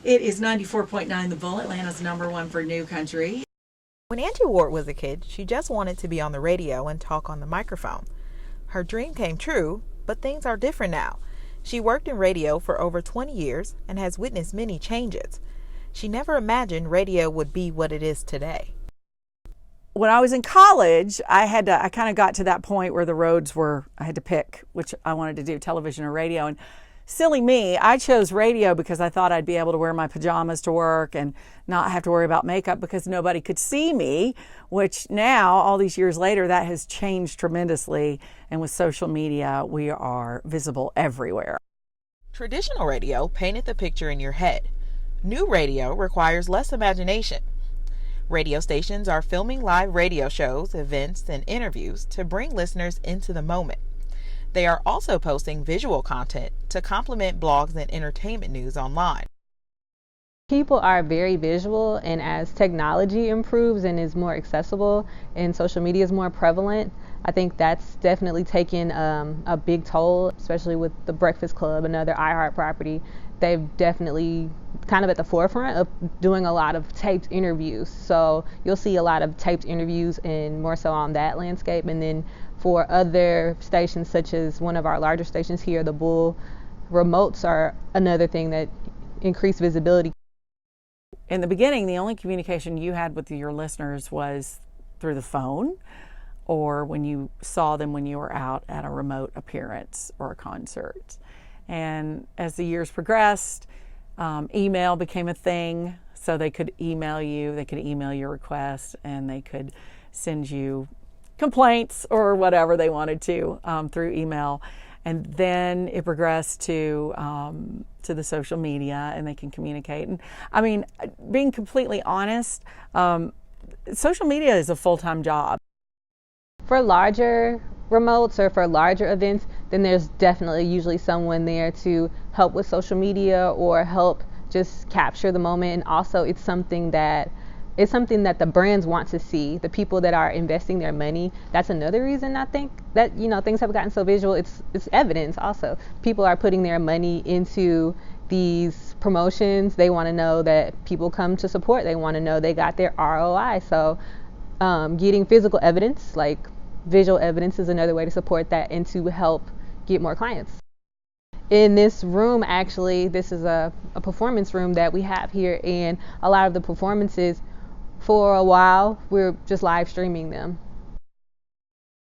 It is 94.9 The Bull, Atlanta's #1 for new country. When Angie Ward was a kid, she just wanted to be on the radio and talk on the microphone. Her dream came true, but things are different now. She worked in radio for over 20 years and has witnessed many changes. She never imagined radio would be what it is today. When I was in college, I kind of got to that point where the roads were, I had to pick which I wanted to do, television or radio. And silly me, I chose radio because I thought I'd be able to wear my pajamas to work and not have to worry about makeup because nobody could see me, which now, all these years later, that has changed tremendously. And with social media, we are visible everywhere. Traditional radio painted the picture in your head. New radio requires less imagination. Radio stations are filming live radio shows, events, and interviews to bring listeners into the moment. They are also posting visual content to complement blogs and entertainment news online. People are very visual, and as technology improves and is more accessible and social media is more prevalent, I think that's definitely taken a big toll, especially with the Breakfast Club, another iHeart property. They've definitely kind of at the forefront of doing a lot of taped interviews. So you'll see a lot of taped interviews and more so on that landscape. And then for other stations, such as one of our larger stations here, The Bull, remotes are another thing that increase visibility. In the beginning, the only communication you had with your listeners was through the phone or when you saw them when you were out at a remote appearance or a concert. And as the years progressed, email became a thing, so they could email you, they could email your request, and they could send you complaints or whatever they wanted to through email. And then it progressed to the social media, and they can communicate. And I mean, being completely honest, social media is a full-time job. For larger remotes or for larger events, then there's definitely usually someone there to help with social media or help just capture the moment. And also it's something that the brands want to see, the people that are investing their money. That's another reason I think that, things have gotten so visual. It's evidence also. People are putting their money into these promotions. They want to know that people come to support. They want to know they got their ROI. So getting physical evidence, like visual evidence, is another way to support that and to help get more clients. In this room, actually, this is a performance room that we have here, and a lot of the performances, for a while, we're just live streaming them.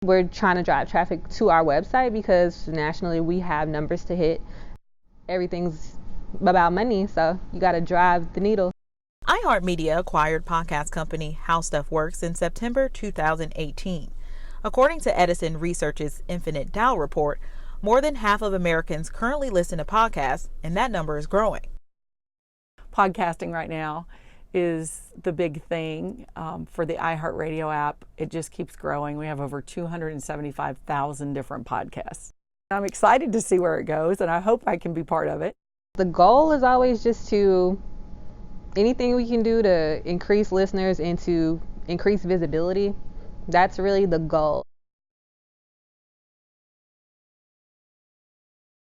We're trying to drive traffic to our website because nationally we have numbers to hit. Everything's about money, so you got to drive the needle. iHeartMedia acquired podcast company How Stuff Works in September 2018. According to Edison Research's Infinite Dial report, more than half of Americans currently listen to podcasts, and that number is growing. Podcasting right now is the big thing for the iHeartRadio app. It just keeps growing. We have over 275,000 different podcasts. I'm excited to see where it goes, and I hope I can be part of it. The goal is always just to, anything we can do to increase listeners and to increase visibility, that's really the goal.